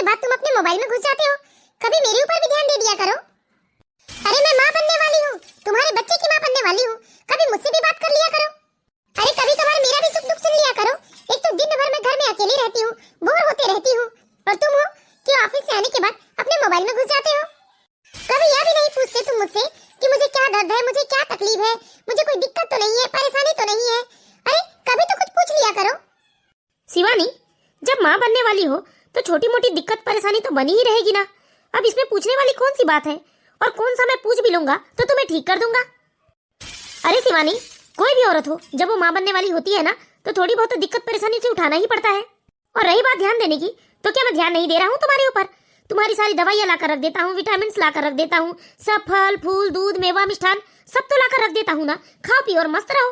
बाद तुम अपने मोबाइल में घुस जाते हो। कभी मेरे ऊपर भी ध्यान दे दिया करो। अरे मैं माँ बनने वाली हूँ, तुम्हारे बच्चे की माँ बनने वाली हूँ, कभी मुझसे भी बात कर लिया करो। अरे कभी कभार मेरा भी सुख दुख सुन लिया करो। एक तो दिन भर मैं घर में अकेली रहती हूँ, बोर होते रहती हूँ, और तुम हो कि ऑफिस से आने के बाद अपने मोबाइल में घुस जाते हो। कभी यह भी नहीं पूछते तुम मुझसे कि मुझे क्या दर्द है, मुझे क्या तकलीफ है, मुझे कोई दिक्कत तो नहीं है, परेशानी तो नहीं है। अरे कभी तो कुछ पूछ लिया करो। शिवानी, जब माँ बनने वाली हो तो छोटी मोटी दिक्कत परेशानी तो बनी ही रहेगी ना। अब इसमें पूछने वाली कौन सी बात है, और कौन सा मैं पूछ भी लूंगा तो तुम्हें ठीक कर दूंगा। अरे शिवानी, कोई भी औरत हो जब वो माँ बनने वाली होती है ना तो थोड़ी बहुत तो दिक्कत परेशानी से उठाना ही पड़ता है। और रही बात ध्यान देने की, तो क्या मैं ध्यान नहीं दे रहा हूँ तुम्हारे ऊपर? तुम्हारी सारी दवाइयाँ लाकर रख देता हूँ, विटामिन लाकर रख देता हूँ, सब फल फूल दूध मेवा मिष्ठान सब तो लाकर रख देता हूँ ना। खाओ पियो और मस्त रहो।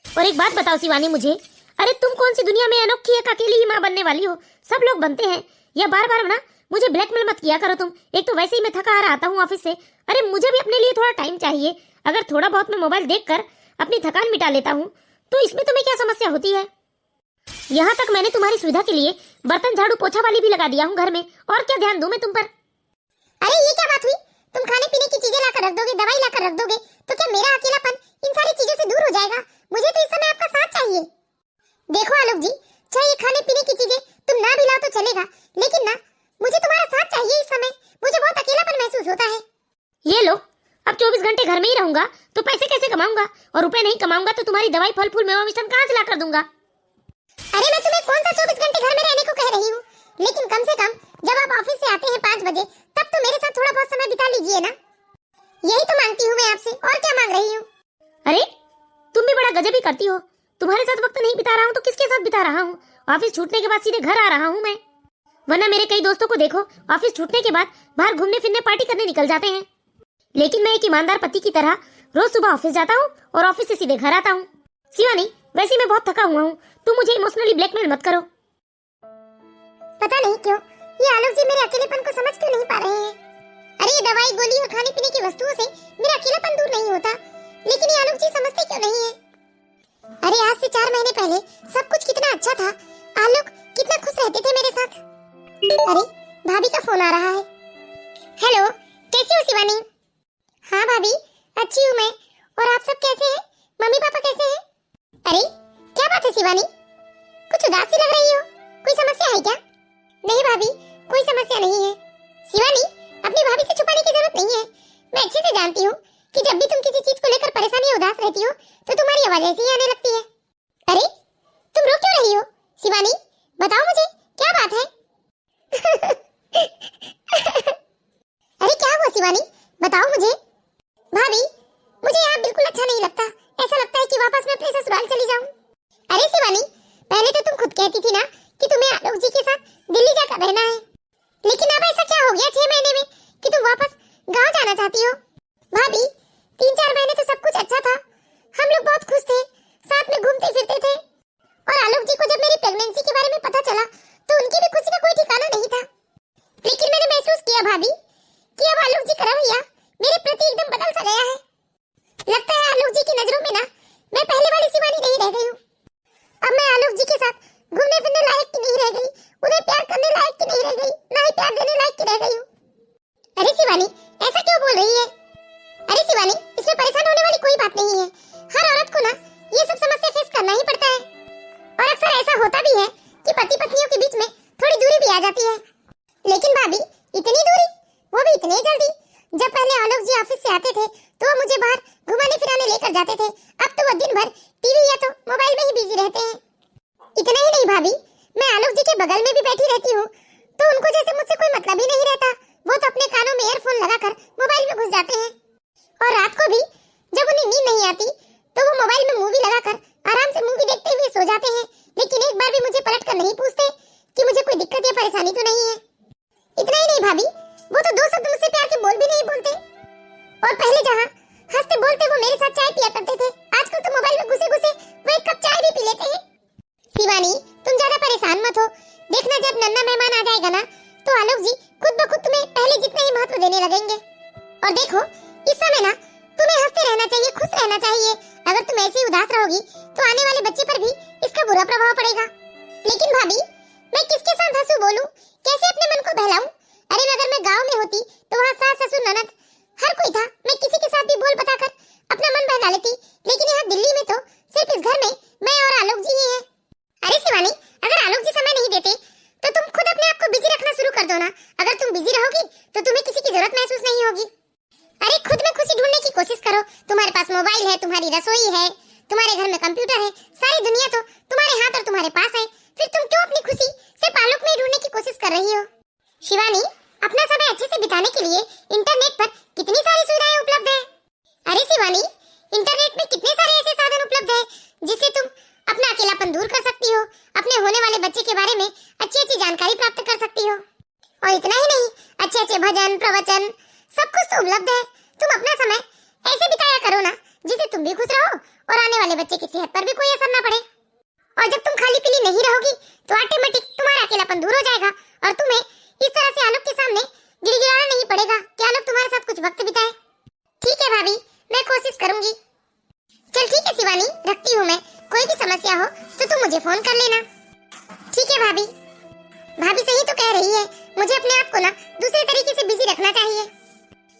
और एक बात बताओ शिवानी मुझे, अरे तुम कौन सी दुनिया में अनोखी एक अकेली ही माँ बनने वाली हो? सब लोग बनते हैं। या बार बार ना मुझे ब्लैकमेल मत किया करो तुम। एक तो वैसे ही मैं थका हारा आता हूँ ऑफिस से। अरे मुझे भी अपने लिए थोड़ा टाइम चाहिए। अगर थोड़ा बहुत मैं मोबाइल देखकर अपनी थकान मिटा लेता हूँ तो इसमें तुम्हें क्या समस्या होती है? यहाँ तक मैंने तुम्हारी सुविधा के लिए बर्तन झाड़ू पोछा वाली भी लगा दिया हूँ घर में। और क्या ध्यान दूं मैं तुम पर? अरे ये क्या बात हुई? तुम खाने पीने की चीजें लाकर रख दोगे, दवाई लाकर रख दोगे, तो क्या मेरा अकेलापन इन सारी चीजों से दूर हो जाएगा? मुझे तो इस समय आपका साथ चाहिए। देखो आलोक जी, चाहे खाने पीने की चीजें तुम ना भी लाओ तो चलेगा, लेकिन ना मुझे तुम्हारा साथ चाहिए इस समय। मुझे बहुत अकेलापन महसूस होता है। ये लो, अब 24 घंटे घर में ही रहूंगा तो पैसे कैसे कमाऊंगा? और रुपए नहीं कमाऊंगा तो तुम्हारी दवाई फल फूल मेवा मिष्ठान कहाँ से लाकर दूंगा? अरे मैं तुम्हें कौन सा 24 घंटे घर में रहने को कह रही हूँ, लेकिन कम से कम जब आप ऑफिस से आते हैं 5 बजे तब तो मेरे साथ थोड़ा बहुत समय बिता लीजिए ना। यही तो मांगती हूँ मैं आपसे, और क्या मांग रही हूँ? अरे तुम भी बड़ा गजब ही करती हो। तुम्हारे साथ वक्त नहीं बिता रहा हूँ तो किसके साथ बिता रहा हूँ? ऑफिस छूटने के बाद सीधे घर आ रहा हूँ मैं। वरना मेरे कई दोस्तों को देखो, ऑफिस छूटने के बाद बाहर घूमने फिरने पार्टी करने निकल जाते हैं। लेकिन मैं एक ईमानदार पति की तरह रोज सुबह ऑफिस जाता हूँ और ऑफिस से सीधे घर आता हूँ। शिवानी, वैसे मैं बहुत थका हुआ हूँ, तुम मुझे इमोशनली ब्लैकमेल मत करो। पता नहीं क्यों ये आलोक जी मेरे अकेलेपन को समझ क्यों नहीं पा रहे हैं। अरे ये दवाई गोली और खाने पीने की वस्तुओं से मेरा अकेलापन दूर नहीं होता, लेकिन ये आलोक जी समझते क्यों नहीं है? अरे आज से 4 महीने पहले सब कुछ कितना अच्छा था। आलोक कितना खुश रहते थे मेरे साथ। अरे भाभी का फोन आ रहा है। हेलो, कैसी हो शिवानी? हाँ भाभी, अच्छी हूँ मैं। और आप सब कैसे हैं? मम्मी पापा कैसे हैं? अरे क्या बात है शिवानी, कुछ उदास सी लग रही हो? कोई समस्या है क्या? नहीं भाभी, कोई समस्या नहीं है। शिवानी, अपनी भाभी से छुपाने की जरूरत नहीं है। मैं अच्छे से जानती हूँ कि जब भी तुम किसी चीज को लेकर परेशानी या उदास रहती हो तो तुम्हारी आवाज ऐसी ही आने लगती है। अरे तुम रो क्यों रही हो शिवानी? बताओ मुझे, क्या बात है? अरे क्या हुआ शिवानी, बताओ मुझे। भाभी, मुझे यहाँ बिल्कुल अच्छा नहीं लगता। ऐसा लगता है कि वापस मैं अपने ससुराल चली जाऊँ। अरे शिवानी, पहले तो तुम खुद कहती थी ना कि तुम्हें आलोक जी के साथ दिल्ली जाकर रहना है, लेकिन अब ऐसा क्या हो गया 6 महीने में कि तुम वापस गांव जाना चाहती हो? भाभी, 3-4 महीने तो सब कुछ अच्छा था। हम लोग बहुत खुश थे, साथ में घूमते फिरते थे। और आलोक जी को जब मेरी प्रेगनेंसी के बारे में पता चला तो उनकी भी खुशी का कोई ठिकाना नहीं था। लेकिन मैंने महसूस किया भाभी कि अब आलोक जी का रवैया मेरे प्रति एकदम बदल सा गया है। लगता है आलोक जी की नजरों में ना मैं पहले वाली शिवानी नहीं रह गई हूँ। अब मैं आलोक जी के साथ घूमने फिरने लायक की नहीं रह गई, उन्हें प्यार करने लायक की नहीं रह गई, ना ही प्यार देने लायक की रह गई हूँ। अरे शिवानी, ऐसा क्यों बोल रही है? अरे शिवानी, इसमें परेशान होने वाली कोई बात नहीं है। हर औरत को ना ये सब समस्या फेस करना ही पड़ता है। और अक्सर ऐसा होता भी है कि पति पत्नियों के बीच में थोड़ी दूरी भी आ जाती है। लेकिन भाभी, इतनी दूरी, वो भी इतनी जल्दी? जब पहले आलोक जी ऑफिस से आते थे तो वो मुझे बाहर घुमाने फिराने लेकर जाते थे, अब तो वो दिन भर टीवी या तो मोबाइल में ही बिजी रहते हैं। इतना ही नहीं भाभी, मैं आलोक जी के बगल में भी बैठी रहती हूँ तो उनको जैसे मुझसे कोई मतलब ही नहीं रहता। वो तो अपने कानों में ईयरफोन लगाकर मोबाइल में घुस जाते हैं। और रात को भी जब उन्हें नींद नहीं आती तो वो मोबाइल में मूवी लगाकर आराम से मूवी देखते हुए सो जाते हैं, लेकिन एक बार भी मुझे पलट कर नहीं पूछते कि मुझे कोई दिक्कत या परेशानी तो नहीं है। इतना ही नहीं भाभी, वो तो 2 शब्द मुझसे प्यार के बोल भी नहीं बोलते। और पहले जहाँ हंसते बोलते वो मेरे साथ चाय पिया करते थे, आजकल तो मोबाइल में घुसे घुसे वो 1 कप चाय भी पी लेते हैं। शिवानी, तुम ज्यादा परेशान मत हो। देखना जब नन्ना मेहमान आ जाएगा ना तो आलोक जी खुद ब खुद तुम्हें पहले जितना ही महत्व देने लगेंगे। और देखो, इस समय ना तुम्हें हंसते रहना चाहिए, खुश रहना चाहिए। अगर तुम ऐसे ही उदास रहोगी तो आने वाले बच्चे पर भी इसका बुरा प्रभाव पड़ेगा। लेकिन भाभी, मैं किसके साथ हंसू बोलूं, कैसे अपने मन को बहलाऊं? अरे अगर मैं गांव में होती तो वहाँ सास ससुर ननद हर कोई था, मैं किसी के साथ भी बोल बताकर अपना मन बहला लेती। लेकिन यहाँ दिल्ली में तो सिर्फ इस घर में मैं और आलोक जी ही हैं। अरे शिवानी, अगर आलोक जी समय नहीं देते तो तुम खुद अपने आप को बिजी रखना शुरू कर दो ना। अगर तुम बिजी रहोगी तो तुम्हें किसी की जरूरत महसूस नहीं होगी। अरे खुद में खुशी ढूंढने की कोशिश करो। तुम्हारे पास मोबाइल है, तुम्हारी रसोई है, तुम्हारे घर में कंप्यूटर है, सारी दुनिया तो तुम्हारे हाथ और तुम्हारे पास है। फिर तुम क्यों अपनी खुशी सिर्फ आलोक में ढूंढने की कोशिश कर रही हो? शिवानी, अपना समय अच्छे से बिताने के लिए इंटरनेट पर कितनी सारी सुविधाएं उपलब्ध है। अरे शिवानी, इंटरनेट में कितने सारे ऐसे साधन उपलब्ध है जिससे तुम अपना अकेलापन दूर कर सकती हो, अपने होने वाले बच्चे के बारे में अच्छी अच्छी जानकारी प्राप्त कर सकती हो। और इतना ही नहीं, अच्छे अच्छे भजन प्रवचन सब कुछ तो उपलब्ध है। तुम अपना समय ऐसे बिताया करो ना जिससे तुम भी खुश रहो और आने वाले बच्चे की सेहत पर भी कोई असर ना पड़े। और जब तुम खाली पीली नहीं रहोगी तो ऑटोमेटिक तुम्हारा अकेलापन दूर हो जाएगा और तुम्हें इस तरह से आलोक के सामने गिड़गिड़ाना नहीं पड़ेगा कि आलोक तुम्हारे साथ कुछ वक्त बिताए। ठीक है भाभी, मैं कोशिश करूंगी। चल ठीक है शिवानी, रखती हूँ मैं। कोई भी समस्या हो तो तुम मुझे फोन कर लेना। ठीक है भाभी। भाभी सही तो कह रही है, मुझे अपने आप को ना दूसरे तरीके से बिजी रखना चाहिए।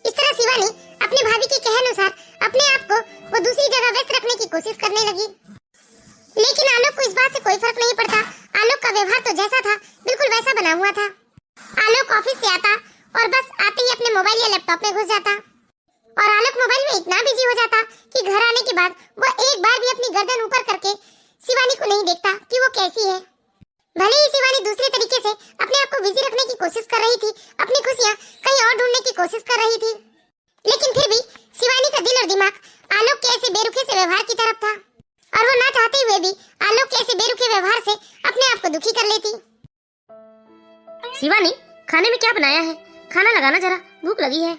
इस तरह शिवानी अपने भाभी के कहे अनुसार अपने आप को वो दूसरी जगह व्यस्त रखने की कोशिश करने लगी। लेकिन आलोक को इस बात से कोई फर्क नहीं पड़ता। आलोक का व्यवहार तो जैसा था बिल्कुल वैसा बना हुआ था। आलोक ऑफिस से आता और बस आते ही अपने मोबाइल या लैपटॉप में घुस जाता और आलोक मोबाइल में इतना बिजी हो जाता कि घर आने के बाद वो एक बार भी अपनी गर्दन ऊपर करके शिवानी को नहीं देखता कि वो कैसी है। भले ही शिवानी दूसरे तरीके से अपने आप को बिजी रखने की कोशिश कर रही थी, अपनी खुशियाँ कहीं और ढूंढने की कोशिश कर रही थी, लेकिन फिर भी शिवानी का दिल और दिमाग आलोक के ऐसे बेरुखे से व्यवहार की तरफ था और वो ना चाहते हुए भी आलोक के ऐसे बेरुखे व्यवहार से अपने आप को दुखी कर लेती। शिवानी, खाने में क्या बनाया है? खाना लगाना जरा, भूख लगी है।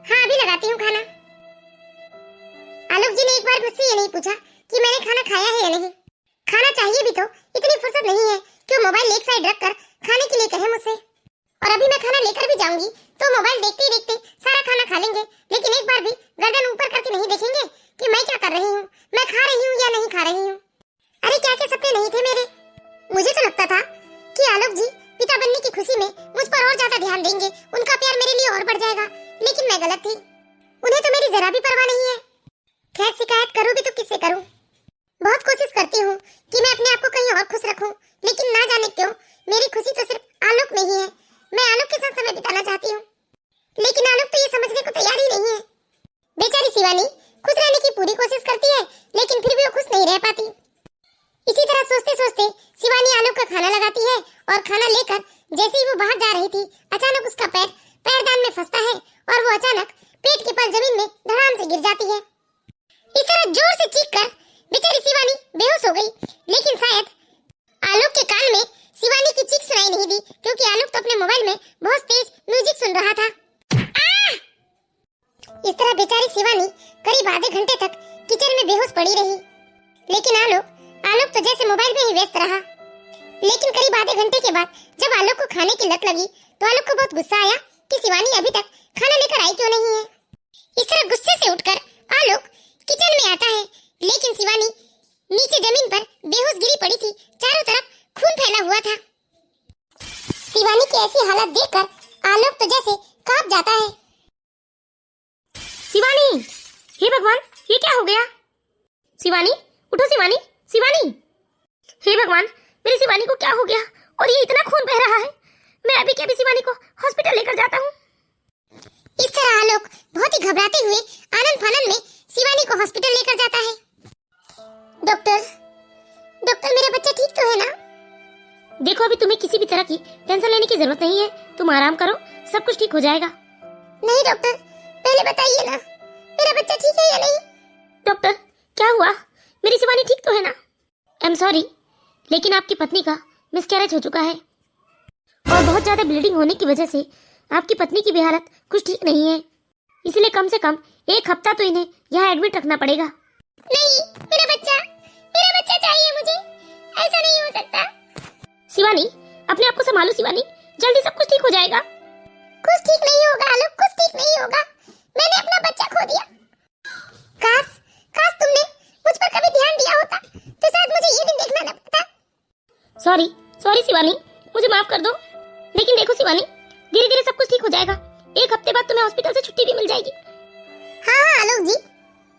हाँ अभी लगाती हूँ खाना। आलोक जी ने एक बार मुझसे ये नहीं पूछा कि मैंने खाना खाया है या नहीं। खाना चाहिए भी तो इतनी फुर्सत नहीं है कि वो मोबाइल एक साइड रखकर खाने के लिए कहे मुझसे। और अभी मैं खाना लेकर भी जाऊंगी तो मोबाइल देखते ही देखते सारा खाना खा लेंगे, लेकिन एक बार भी गर्दन ऊपर करके नहीं देखेंगे कि मैं क्या कर रही हूँ, मैं खा रही हूँ या नहीं खा रही हूँ। अरे क्या क्या सपने नहीं थे मेरे। मुझे तो लगता था कि आलोक जी पिता बनने की खुशी में मुझ पर और ज्यादा ध्यान देंगे, उनका प्यार मेरे लिए और बढ़ जाएगा, लेकिन मैं गलत थी। उन्हें तो मेरी जरा भी परवाह नहीं है। खैर शिकायत करूँ भी तो किससे करूँ? बहुत कोशिश करती हूँ कि मैं अपने आप को कहीं और खुश रखूं, लेकिन ना जाने क्यों मेरी खुशी तो सिर्फ आलोक में ही है। मैं आलोक के साथ समय बिताना चाहती हूँ, लेकिन आलोक तो ये समझने को तैयार ही नहीं है। बेचारी शिवानी खुश रहने की पूरी कोशिश करती है, लेकिन फिर भी वो खुश नहीं रह पाती। इसी तरह सोचते सोचते शिवानी आलोक का खाना लगाती है और खाना लेकर जैसे ही वो बाहर जा रही थी, अचानक उसका पैर पैरदान में फंसता है और वो अचानक पेट के बल जमीन में धड़ाम से गिर जाती है। इस तरह जोर से चीख कर बेचारी शिवानी बेहोश हो गई, लेकिन शायद आलोक के कान में शिवानी की चीख सुनाई नहीं दी, क्योंकि आलोक तो अपने मोबाइल में बहुत तेज म्यूजिक सुन रहा था। इस तरह बेचारी शिवानी करीब आधे घंटे तक किचन में बेहोश पड़ी रही, लेकिन आलोक तो जैसे मोबाइल में ही व्यस्त रहा। लेकिन करीब आधे घंटे के बाद जब आलोक को खाने की लत लगी तो आलोक को बहुत गुस्सा आया कि शिवानी अभी तक खाना लेकर आई क्यों नहीं है। इस तरह गुस्से से उठकर आलोक किचन में आता है, लेकिन शिवानी नीचे जमीन पर बेहोश गिरी पड़ी थी, चारों तरफ खून फैला हुआ था। शिवानी की ऐसी हालत देखकर आलोक तो जैसे कांप जाता है। शिवानी, हे भगवान, ये क्या हो गया? शिवानी, उठो शिवानी, शिवानी! हे भगवान, मेरी शिवानी को क्या हो गया और ये इतना खून बह रहा है? मैं अभी के अभी शिवानी को हॉस्पिटल लेकर जाता हूँ। इस तरह आलोक बहुत ही घबराते हुए आनंद फानन में शिवानी को हॉस्पिटल लेकर जाता है। डॉक्टर मेरा बच्चा ठीक तो है ना? देखो, अभी तुम्हें किसी भी तरह की टेंशन लेने की जरूरत नहीं है, तुम आराम करो, सब कुछ ठीक हो जाएगा। नहीं डॉक्टर, पहले बताइए ना मेरा बच्चा ठीक है या नहीं? डॉक्टर, क्या हुआ? मेरी शिवानी ठीक तो है ना? आई एम सॉरी, लेकिन आपकी पत्नी का मिसकैरेज हो चुका है और बहुत ज्यादा ब्लीडिंग होने की वजह से आपकी पत्नी की भी हालत कुछ ठीक नहीं है, इसलिए कम से कम 1 हफ्ता तो इन्हें यहाँ एडमिट रखना पड़ेगा। नहीं, मेरा बच्चा चाहिए मुझे, ऐसा नहीं हो सकता। शिवानी, अपने आप को संभालो शिवानी, जल्दी सब कुछ ठीक हो जाएगा। कुछ ठीक नहीं होगा आलोक, कुछ ठीक नहीं होगा। मैंने अपना बच्चा खो दिया। काश तुमने मुझ पर कभी ध्यान दिया होता तो शायद मुझे ये दिन देखना न पड़ता। सॉरी शिवानी, मुझे माफ कर दो। लेकिन देखो शिवानी, धीरे धीरे सब कुछ ठीक हो जाएगा। 1 हफ्ते बाद तुम्हें हॉस्पिटल से छुट्टी भी मिल जाएगी। हाँ आलोक जी,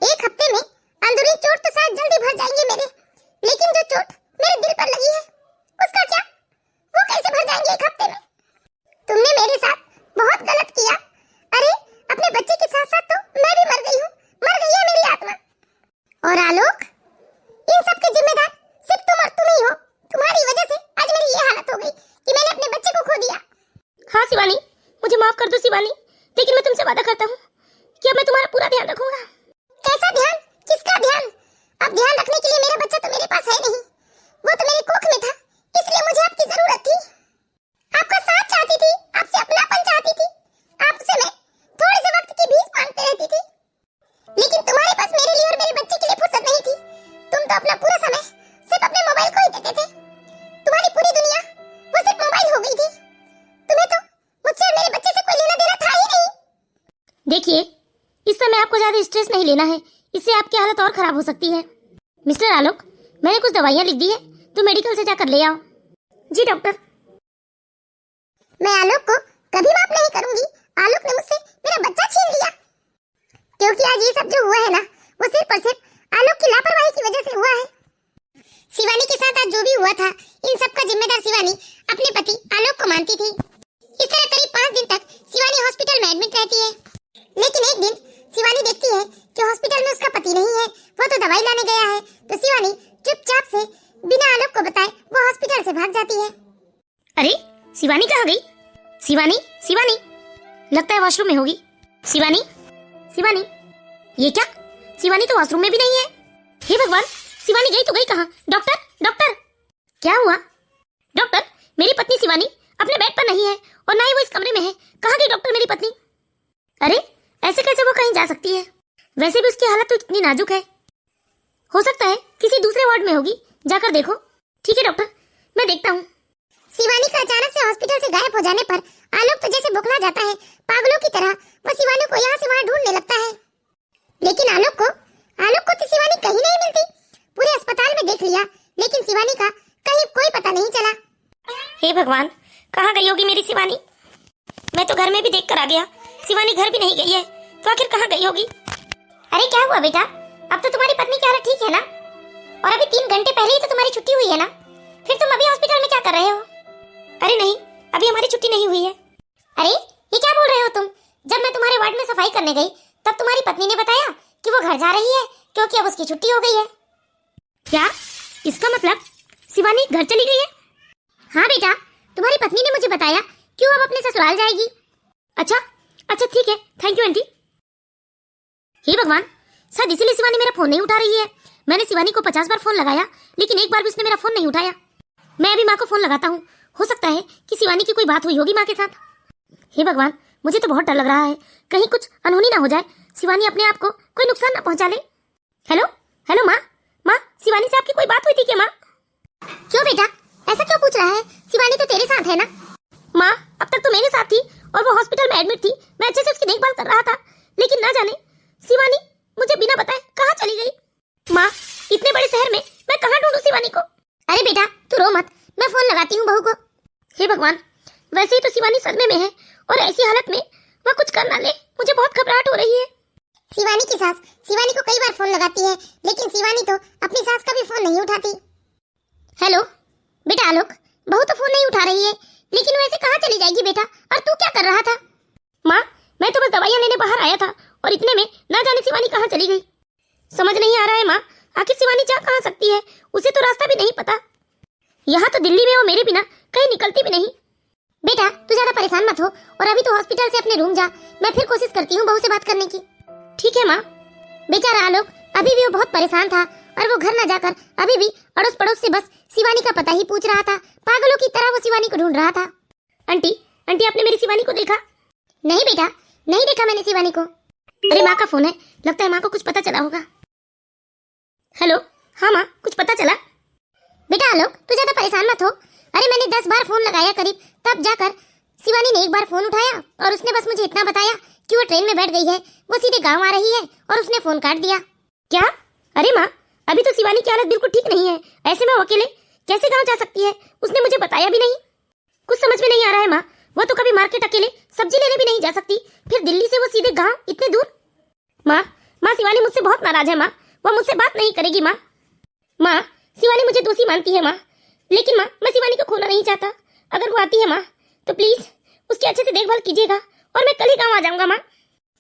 1 हफ्ते में अंदरूनी चोट तो शायद जल्दी भर जाएंगे मेरे, लेकिन जो चोट मेरे दिल पर लगी है उसका क्या, वो कैसे भर जाएंगे 1 हफ्ते में? तुमने मेरे साथ बहुत गलत किया। अरे अपने बच्चे के साथ साथ तो मैं भी मर गई हूँ, मर गई है मेरी आत्मा। और आलोक, इन सब के जिम्मेदार सिर्फ तुम और तुम ही हो। तुम्हारी वजह से आज मेरी ये हालत हो गई कि मैंने अपने बच्चे को खो दिया। हाँ शिवानी, मुझे माफ कर दो शिवानी, लेकिन मैं तुमसे वादा करता हूँ कि अब मैं तुम्हारा पूरा ध्यान रखूंगा। कैसा ध्यान? किसका ध्यान? अब ध्यान रखने के लिए मेरा बच्चा तो मेरे पास है नहीं, वो तो मेरी कोख में था, इसलिए मुझे आपकी जरूरत थी। आपका साथ चाहती थी, आपसे अपनापन चाहती थी, आपसे मैं थोड़े से वक्त की भीख मांगते रहती थी, लेकिन तुम्हारे पास मेरे लिए और मेरे बच्चे के लिए फुर्सत नहीं थी। तुम तो अपना पूरा समय सिर्फ अपने मोबाइल को ही देते थे। तुम्हारी पूरी दुनिया वो सिर्फ मोबाइल हो गई थी। तुम्हें तो मुझसे और मेरे बच्चे से कोई लेना देना था ही नहीं। देखिए, इस समय आपको ज्यादा स्ट्रेस नहीं लेना है, इससे आपकी हालत और खराब हो सकती है। मिस्टर आलोक, मैंने कुछ दवाइयाँ लिख दी है, तो मेडिकल से जाकर ले आओ। जी डॉक्टर। मैं आलोक को कभी माफ नहीं करूंगी। आलोक ने मुझसे मेरा बच्चा छीन लिया, क्योंकि आज ये सब जो हुआ है ना, वो सिर्फ और सिर्फ आलोक की लापरवाही की वजह से हुआ है। शिवानी के साथ आज जो भी हुआ था, इन सब का जिम्मेदार शिवानी अपने पति आलोक को मानती थी। इस तरह करीब 5 दिन तक शिवानी हॉस्पिटल में एडमिट रहती है, लेकिन एक दिन शिवानी देखती है कि हॉस्पिटल में उसका पति नहीं है, वो तो दवाई लाने गया है। तो शिवानी चुपचाप से बिना आलोक को बताए वो हॉस्पिटल से भाग जाती है। अरे शिवानी कहाँ गई? शिवानी, शिवानी, लगता है वॉशरूम में होगी। शिवानी, शिवानी, ये क्या? शिवानी तो वॉशरूम में भी नहीं है। हे भगवान, शिवानी गई तो गई कहाँ? डॉक्टर, डॉक्टर, क्या हुआ? डॉक्टर, मेरी पत्नी शिवानी अपने बेड पर नहीं है और ना ही वो इस कमरे में है। कहाँ गई डॉक्टर मेरी पत्नी? अरे ऐसे कैसे वो कहीं जा सकती है? वैसे भी उसकी हालत तो इतनी नाजुक है, हो सकता है किसी दूसरे वार्ड में होगी, जाकर देखो। ठीक है डॉक्टर, मैं देखता हूँ। शिवानी का अचानक से हॉस्पिटल से गायब हो जाने पर आलोक तो जैसे बौखला जाता है, पागलों की तरह वो शिवानी को यहाँ से वहाँ ढूंढने लगता है। लेकिन आलोक को तो शिवानी कहीं नहीं मिलती। पूरे अस्पताल में देख लिया, लेकिन शिवानी का कहीं कोई पता नहीं चला। हे भगवान, कहाँ गई होगी मेरी शिवानी? मैं तो घर में भी देख कर आ गया, शिवानी घर भी नहीं गई है, तो आखिर कहाँ गई होगी? अरे क्या हुआ बेटा? अब तो तुम्हारी पत्नी की हालत ठीक है ना? और अभी 3 घंटे पहले ही तो तुम्हारी छुट्टी हुई है ना? फिर तुम अभी हॉस्पिटल में क्या कर रहे हो? अरे नहीं, अभी हमारी छुट्टी नहीं हुई है। अरे ये क्या बोल रहे हो तुम? जब मैं तुम्हारे वार्ड में सफाई करने गई, तब तुम्हारी पत्नी ने बताया कि वो घर जा रही है, क्योंकि अब उसकी छुट्टी हो गई है। क्या? इसका मतलब शिवानी घर चली गई है? हाँ बेटा, तुम्हारी पत्नी ने मुझे बताया कि वो अब अपने ससुराल जाएगी। अच्छा अच्छा, ठीक है, थैंक यू आंटी। हे भगवान, शायद इसीलिए शिवानी मेरा फोन नहीं उठा रही है। मैंने शिवानी को 50 बार फोन लगाया, लेकिन एक बार भी उसने मेरा फोन नहीं उठाया। मैं अभी माँ को फोन लगाता हूँ, हो सकता है कि शिवानी की कोई बात हुई होगी माँ के साथ। हे भगवान, मुझे तो बहुत डर लग रहा है, कहीं कुछ अनहोनी ना हो जाए, शिवानी अपने आप को कोई नुकसान ना पहुंचा ले। हेलो हेलो माँ, माँ, शिवानी से आपकी कोई बात हुई थी क्या माँ? क्यों बेटा, ऐसा क्यों पूछ रहा है? शिवानी तो तेरे साथ है ना? माँ, अब तक तो मेरे साथ थी और वो हॉस्पिटल में एडमिट थी, मैं अच्छे से उसकी देखभाल कर रहा था, लेकिन ना जाने शिवानी मुझे बिना बताए कहाँ चली गई। माँ, इतने बड़े शहर में मैं कहाँ ढूंढूं शिवानी को? अरे बेटा तू रो मत, मैं फोन लगाती हूँ बहू को। हे भगवान, वैसे ही तो शिवानी सदमे में है और ऐसी हालत में वह कुछ कर ना ले, मुझे बहुत घबराहट हो रही है। शिवानी की सास शिवानी को कई बार फोन लगाती है, लेकिन शिवानी तो अपनी सास का भी फोन नहीं उठाती। हेलो बेटा आलोक, बहू तो फोन नहीं उठा रही है, लेकिन वो ऐसे कहाँ चली जाएगी बेटा? और तू क्या कर रहा था? माँ, मैं तो बस दवाइयाँ लेने बाहर आया था और इतने में ना जाने शिवानी कहाँ चली गई। समझ नहीं आ रहा है माँ, आखिर शिवानी जा कहाँ सकती है? उसे तो रास्ता भी नहीं पता। यहाँ तो दिल्ली में वो मेरे बिना कहीं निकलती भी नहीं। बेटा तू ज्यादा परेशान मत हो और अभी तो हॉस्पिटल से अपने रूम जा, मैं फिर कोशिश करती हूँ बहू से बात करने की। ठीक है माँ। बेचारा आलोक अभी भी वो बहुत परेशान था और वो घर न जाकर अभी भी अड़ोस पड़ोस से बस शिवानी का पता ही पूछ रहा था, पागलों की तरह वो शिवानी को ढूंढ रहा था। आंटी, आंटी, आपने मेरी शिवानी को देखा? नहीं बेटा, नहीं देखा मैंने शिवानी को। अरे माँ का फोन है, लगता है माँ को कुछ पता चला होगा। हेलो, हाँ माँ, कुछ पता चला? बेटा आलोक तू ज्यादा परेशान मत हो। अरे मैंने 10 बार फोन लगाया करीब, तब जाकर शिवानी ने एक बार फोन उठाया और उसने बस मुझे इतना बताया कि वो ट्रेन में बैठ गई है, वो सीधे गांव आ रही है और उसने फोन काट दिया। क्या? अरे माँ, अभी तो शिवानी की हालत बिल्कुल ठीक नहीं है, ऐसे में वो अकेले कैसे गांव जा सकती है? उसने मुझे बताया भी नहीं। कुछ समझ में नहीं आ रहा है माँ। वो तो कभी मार्केट अकेले सब्जी लेने भी नहीं जा सकती, फिर दिल्ली से वो सीधे गांव इतने दूर। माँ माँ शिवानी मुझसे बहुत नाराज है माँ, वो मुझसे बात नहीं करेगी माँ। माँ शिवानी मुझे दोषी मानती है माँ, लेकिन माँ मैं शिवानी को खोना नहीं चाहता। अगर वो आती है माँ तो प्लीज उसकी अच्छे से देखभाल कीजिएगा और मैं कल ही गाँव आ जाऊंगा माँ।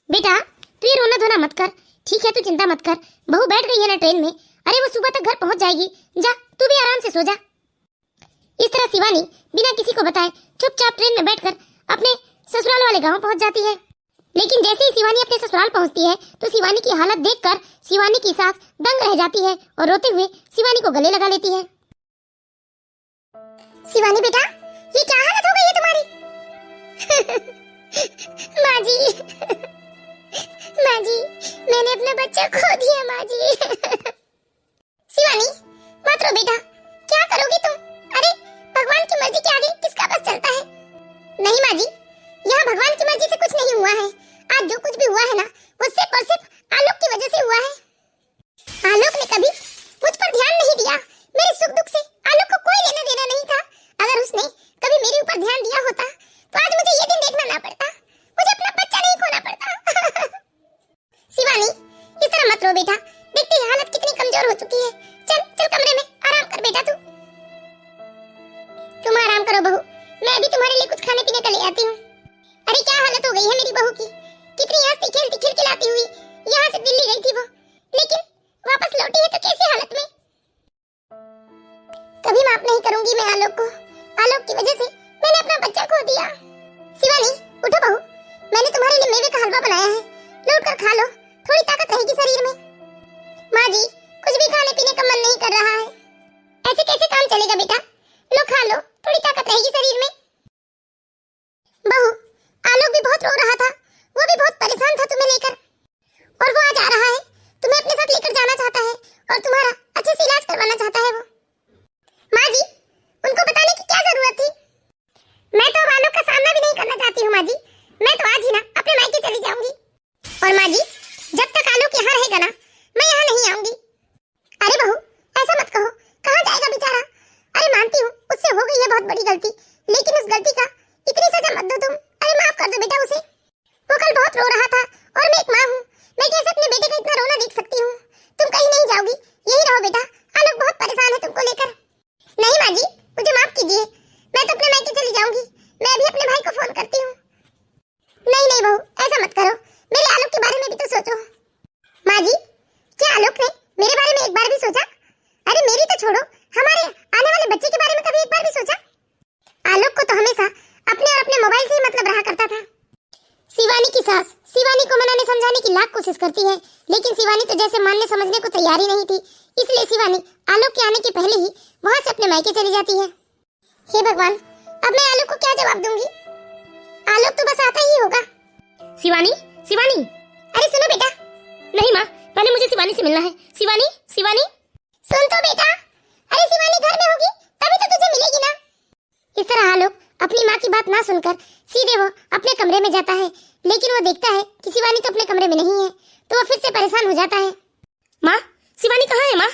बेटा तू ये रोना धोना मत कर, ठीक है? तू चिंता मत कर, बहू बैठ गई है ना ट्रेन में। अरे वो सुबह तक घर पहुंच जाएगी, जा तू भी आराम से सो जा। इस तरह शिवानी बिना किसी को बताए चुपचाप ट्रेन में बैठकर अपने ससुराल वाले गांव पहुंच जाती है। लेकिन जैसे ही शिवानी अपने ससुराल पहुंचती है तो शिवानी की हालत देखकर शिवानी की सास दंग रह जाती है और रोते हुए शिवानी को गले लगा लेती है। शिवानी बेटा ये क्या हालत हो गई है तुम्हारी? माँ जी माँ जी मैंने अपना बच्चा खो दिया माँ जी। शिवानी मत रो बेटा, क्या करोगी तुम? अरे भगवान की मर्जी के आगे किसका बस चलता है? नहीं माँ जी, यहाँ भगवान की मर्जी से कुछ नहीं हुआ है। आज जो कुछ भी हुआ है ना वो सिर्फ और सिर्फ आलोक की वजह से हुआ है। आलोक ने कभी मुझ पर ध्यान नहीं दिया, मेरे सुख दुख से आलोक को कोई लेना देना नहीं था। अगर उसने कभी मेरे ऊपर ध्यान दिया होता तो आज मुझे ये दिन देखना ना पड़ता, मुझे अपना बच्चा नहीं खोना पड़ता। शिवानी इस तरह मत रो बेटा, देखती है हालत कितनी कमजोर हो चुकी है। चल चल कमरे में आराम कर बेटा। तुम आराम करो बहू, मैं अभी तुम्हारे लिए कुछ खाने पीने का ले आती हूँ। अरे क्या हालत हो गई है मेरी बहू की, कितनी हंसती खेलती खिलखिलाती हुई यहाँ से दिल्ली गई थी वो, लेकिन वापस लौटी है तो कैसी हालत में। कभी माफ नहीं करूंगी मैं आलोक को, आलोक की वजह से मैंने अपना बच्चा खो दिया। शिवानी उठो बहू, मैंने तुम्हारे लिए मेवे का हलवा बनाया है, लौट कर खा लो, थोड़ी ताकत रहेगी शरीर में। माँ जी कुछ भी खाने पीने का मन नहीं कर रहा है। ऐसे कैसे काम चलेगा बेटा, लो खा लो, थोड़ी ताकत रहेगी शरीर में। बहू आलोक भी बहुत रो रहा था, वो भी बहुत परेशान था तुम्हें लेकर, और वो आज आ रहा है, तुम्हें अपने साथ लेकर जाना चाहता है और तुम्हारा अच्छे से इलाज करवाना चाहता है वो। माँ जी उनको बताने की क्या जरूरत थी? मैं तो अब आलोक का सामना भी नहीं करना चाहती हूँ माँ जी, मैं तो आज ही ना अपने मायके चली जाऊंगी। और माँ जी जब तक आलोक यहाँ रहेगा ना मैं यहाँ नहीं आऊंगी। अरे बहू ऐसा मत कहो, कहाँ जाएगा बेचारा? अरे मानती हूँ उससे हो गई है बहुत बड़ी गलती, लेकिन उस गलती का इतनी सजा मत दो तुम। अरे माफ कर दो बेटा उसे, वो कल बहुत रो रहा था और मैं एक माँ हूँ, मैं कैसे अपने बेटे का इतना रोना देख सकती हूँ। तुम कहीं नहीं जाओगी, यही रहो बेटा, आलोक बहुत परेशान है तुमको लेकर। नहीं माँ जी मुझे माफ कीजिए, मैं तो अपने मायके चली जाऊंगी, मैं अभी अपने भाई को फोन करती हूँ। नहीं नहीं बहू ऐसा मत करो, मेरे आलोक के बारे में भी तो सोचो। माँ जी क्या आलोक ने मेरे बारे में एक बार भी सोचा? अरे मेरी तो छोड़ो, हमारे आने वाले बच्चे के बारे में कभी एक बार भी सोचा? आलोक को तो हमेशा अपने और अपने मोबाइल से ही मतलब रहा करता था। शिवानी की सास शिवानी को मनाने समझाने की लाख कोशिश करती है, लेकिन शिवानी तो जैसे मानने समझने को तैयार ही नहीं थी, इसलिए शिवानी आलोक के आने के पहले ही वहाँ से अपने मायके चली जाती है। हे भगवान अब मैं आलोक को क्या जवाब दूंगी? आलोक तो बस आता ही होगा। शिवानी शिवानी अरे सुनो बेटा। नहीं माँ, पहले मुझे शिवानी से मिलना है। शिवानी शिवानी सुन तो बेटा, अरे शिवानी घर में होगी तभी तो तुझे मिलेगी ना। इस तरह आलोक अपनी माँ की बात ना सुनकर सीधे वो अपने कमरे में जाता है, लेकिन वो देखता है कि शिवानी तो अपने कमरे में नहीं है, तो वो फिर से परेशान हो जाता है। माँ शिवानी कहाँ है? माँ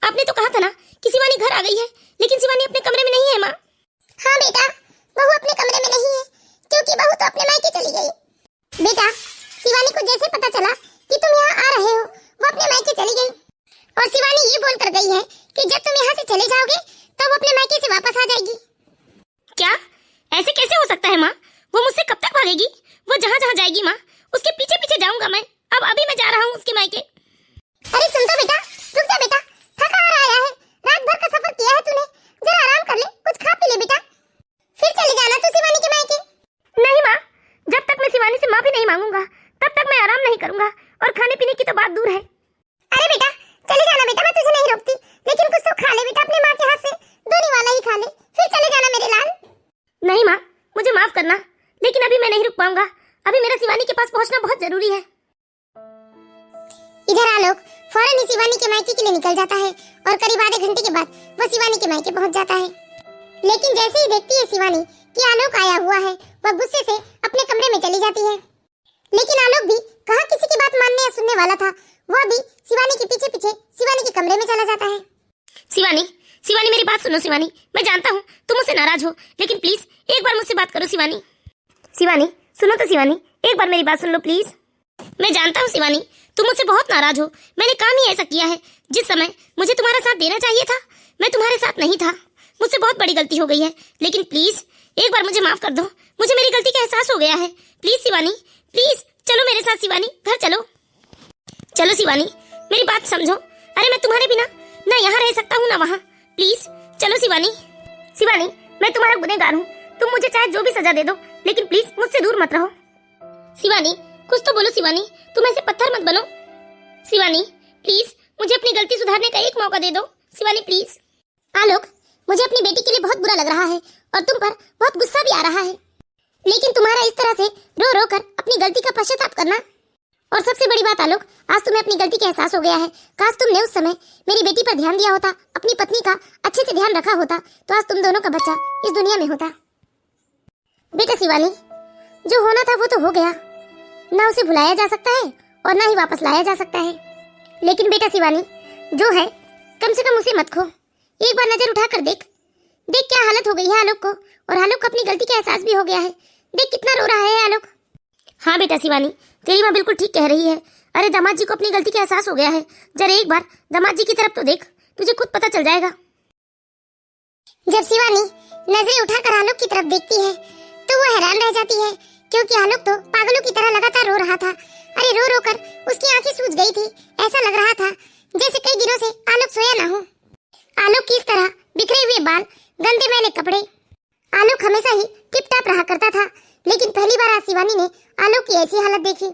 आपने तो कहा था ना कि शिवानी घर आ गई है, लेकिन शिवानी अपने कमरे में नहीं है। माँ हाँ बेटा, बहू अपने कमरे में नहीं है क्योंकि बहू तो अपने मायके चली गई। बेटा शिवानी को जैसे पता चला कि तुम यहाँ आ रहे हो, वो अपने मायके चली गई, और शिवानी ये बोल कर गई है कि जब तुम यहाँ से चले जाओगे तो वो अपने मायके से वापस आ जाएगी। क्या? ऐसे कैसे हो सकता है माँ? वो मुझसे कब तक भागेगी? वो जहाँ जहाँ जाएगी माँ उसके पीछे पीछे जाऊंगा मैं। अब अभी मैं जा रहा हूँ उसके मायके। अरे सुन तो बेटा, रुक जा बेटा, थका आया है, रात भर का सफर किया है तूने, जरा आराम कर ले, कुछ खा पी ले बेटा, फिर चले जाना तू शिवानी के मायके। नहीं माँ, जब तक मैं शिवानी से माफी नहीं मांगूंगा तब तक मैं आराम नहीं करूंगा, और खाने पीने की तो बात दूर है। अरे बेटा चले जाना बेटा, मैं तुझे नहीं रोकती, लेकिन कुछ तो खा ले बेटा, अपनी माँ के हाथ से दोनी वाला ही खा ले, फिर चले जाना मेरे लाल। नहीं माँ मुझे माफ करना, लेकिन अभी मैं नहीं रुक पाऊंगा, अभी मेरा शिवानी के पास पहुंचना बहुत जरूरी है। इधर आलोक फौरन ही शिवानी के मायके के लिए निकल जाता है और करीब आधे घंटे के बाद वो शिवानी के मायके पहुंच जाता है। लेकिन जैसे ही देखती है शिवानी कि आलोक आया हुआ है, वह गुस्से से अपने कमरे में चली जाती है। लेकिन आलोक भी कहाँ किसी की बात मानने या सुनने वाला था, वह भी शिवानी के पीछे पीछे शिवानी के कमरे में चला जाता है। शिवानी शिवानी मेरी बात सुनो शिवानी, मैं जानता हूँ तुम मुझसे नाराज हो, लेकिन प्लीज एक बार मुझसे बात करो शिवानी। शिवानी सुनो तो शिवानी, एक बार मेरी बात सुन लो प्लीज। मैं जानता हूँ शिवानी तुम मुझसे बहुत नाराज हो, मैंने काम ही ऐसा किया है। जिस समय मुझे तुम्हारा साथ देना चाहिए था मैं तुम्हारे साथ नहीं था, मुझसे बहुत बड़ी गलती हो गई है, लेकिन प्लीज एक बार मुझे माफ कर दो, मुझे मेरी गलती का एहसास हो गया है। प्लीज शिवानी, प्लीज चलो मेरे साथ शिवानी, घर चलो। चलो शिवानी मेरी बात समझो, अरे मैं तुम्हारे बिना ना यहाँ रह सकता हूँ ना वहाँ, प्लीज चलो शिवानी। शिवानी मैं तुम्हारा गुनहगार हूँ, तुम मुझे चाहे जो भी सजा दे दो, लेकिन प्लीज मुझसे दूर मत रहो। शिवानी कुछ तो बोलो शिवानी, तुम ऐसे पत्थर मत बनो। शिवानी प्लीज मुझे अपनी गलती सुधारने का एक मौका दे दो शिवानी प्लीज। आलोक मुझे अपनी बेटी के लिए बहुत बुरा लग रहा है और तुम पर बहुत गुस्सा भी आ रहा है, लेकिन तुम्हारा इस तरह से रो रो कर अपनी गलती का पश्चाताप करना, और सबसे बड़ी बात आलोक, आज तुम्हें अपनी गलती का एहसास हो गया है। काश तुमने उस समय मेरी बेटी पर ध्यान दिया होता, अपनी पत्नी का अच्छे से ध्यान रखा होता, तो आज तुम दोनों का बच्चा इस दुनिया में होता। बेटा शिवानी जो होना था वो तो हो गया, ना उसे भुलाया जा सकता है और ना ही वापस लाया जा सकता है, लेकिन बेटा शिवानी जो है कम से कम उसे मत खो। एक बार नजर उठा कर देख क्या हालत हो गई है आलोक को, और आलोक को अपनी गलती का एहसास भी हो गया है। देख कितना रो रहा है आलोक। हाँ बेटा शिवानी तेरी माँ बिल्कुल ठीक कह रही है, अरे दामाद जी को अपनी गलती का एहसास हो गया है, जरा एक बार दामाद जी की तरफ तो देख, तुझे खुद पता चल जाएगा। जब शिवानी नजरें उठाकर आलोक की तरफ देखती है तो वो हैरान रह जाती है, क्योंकि आलोक तो पागलों की तरह लगातार रो रहा था। अरे रो रो कर उसकी आंखें सूज गई थी, ऐसा लग रहा था जैसे कई दिनों से आलोक सोया ना हो। आलोक की इस तरह बिखरे हुए बाल, गंदे मैले कपड़े, आलोक हमेशा ही टिप टाप रहा करता था, लेकिन पहली बार आज शिवानी ने आलोक की ऐसी हालत देखी।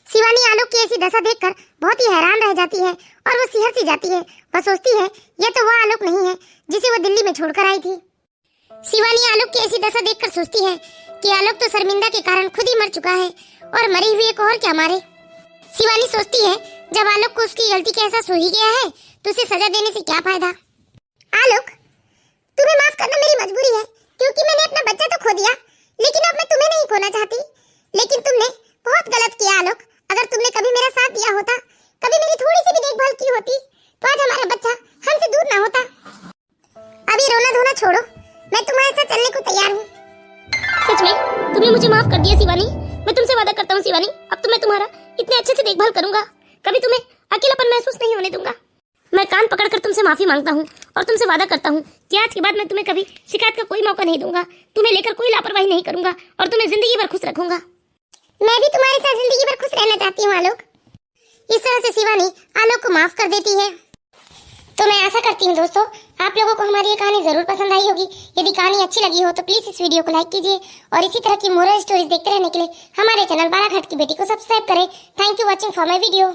शिवानी आलोक की ऐसी दशा देखकर बहुत ही हैरान रह जाती है और वो सिहर सी जाती है। वह सोचती है यह तो वो आलोक नहीं है जिसे वो दिल्ली में छोड़कर आई थी। शिवानी आलोक की ऐसी दशा देखकर सोचती है कि आलोक तो शर्मिंदा के कारण खुद ही मर चुका है और मरे हुए को और क्या मारे। शिवानी सोचती है जब आलोक को उसकी गलती का एहसास हो ही गया है तो उसे सजा देने से क्या फायदा। आलोक तुम्हें माफ करना मेरी मजबूरी है, क्योंकि मैंने अपना बच्चा तो खो दिया, लेकिन अब मैं तुम्हें नहीं खोना चाहती। लेकिन तुमने बहुत गलत किया आलोक, अगर तुमने कभी मेरा साथ दिया होता, कभी मेरी थोड़ी सी भी देखभाल की होती, तो आज हमारा बच्चा हमसे दूर ना होता। अभी रोना धोना छोड़ो, मैं तुम्हारे साथ चलने को तैयार हूँ। सच में तुमने मुझे माफ कर दिया शिवानी, मैं तुमसे वादा करता हूँ शिवानी, अब तो मैं तुम्हारा इतने अच्छे से देखभाल करूंगा, कभी तुम्हें अकेलापन महसूस नहीं होने दूंगा। मैं कान पकड़कर तुमसे माफी मांगता हूँ और तुमसे वादा करता हूँ कि आज के बाद मैं तुम्हें कभी शिकायत का कोई मौका नहीं दूंगा, तुम्हें लेकर कोई लापरवाही नहीं करूंगा और तुम्हें जिंदगी भर खुश रखूंगा। मैं भी तुम्हारे साथ जिंदगी भर खुश रहना चाहती हूँ आलोक। इस तरह से शिवानी आलोक को माफ कर देती है। तो मैं आशा करती हूँ दोस्तों आप लोगों को हमारी ये कहानी जरूर पसंद आई होगी। यदि कहानी अच्छी लगी हो तो प्लीज इस वीडियो को लाइक कीजिए और इसी तरह की मोरल स्टोरीज देखते रहने के लिए हमारे चैनल बालाघाट की बेटी को सब्सक्राइब करें। Thank you watching for my video.